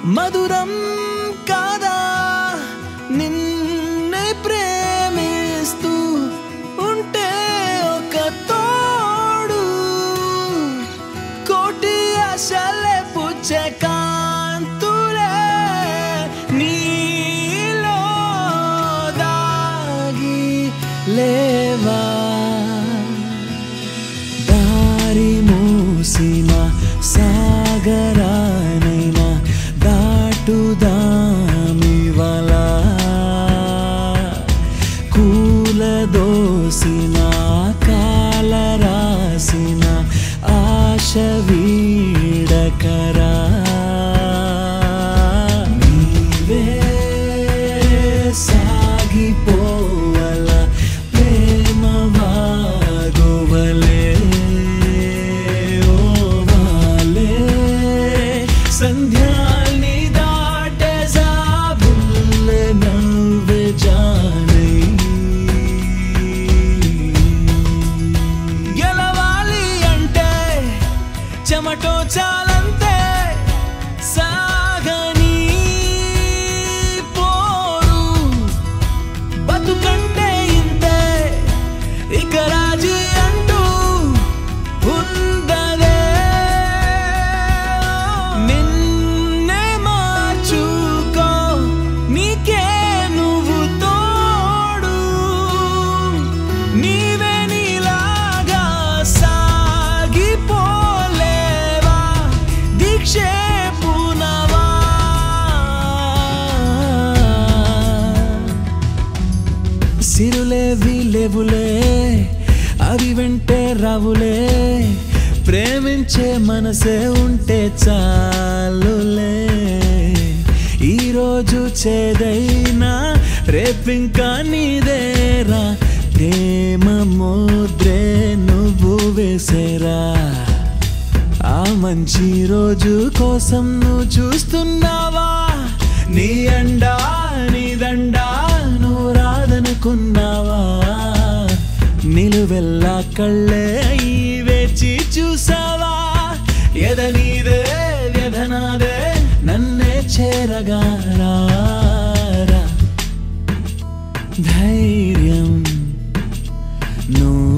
మధురం కాదా నిన్నే ప్రేమిస్తూ ఉంటే ఒక తోడు కోటి ఆశలే పుచ్చే కాంతులే నీలో దాగి లేవా దారి మూసిన సాగరానైనా దాటుదామివల కూలదోసిన కాల రాసిన ఆశ వీడకరా నీవే సాగిపోవల ప్రేమ వాగోవలే संध्यानी दाटे जाबुल्ले नव्वे जाने गेलवाली अंटे चमटो चालंते सागनी पोरू बतुकंटे इंते इक राजी अंटू उंददे నిన్నే మార్చుకో నీకే నువ్వు తోడు నీవే నీలాగా సాగిపోలేవా దీక్షే పూనవా సిరులే విలేవులే అవి వెంటే రావులే ప్రేమించే మనసే ఉంటే చాలులే ఈరోజు చేదైనా రేపింకా నీదేరా ప్రేమ ముద్రే నువ్వు వేసేరా ఆ మంచి రోజు కోసం నువ్వు చూస్తున్నావా నీ అండా నీ దండా నువ్వు రాదనుకున్నావా నిలువెల్లా కళ్ళే వేచి చూసావా ఎద నీదే వ్యధ నాదే నన్నే చేరగా ధైర్యం నువ్వు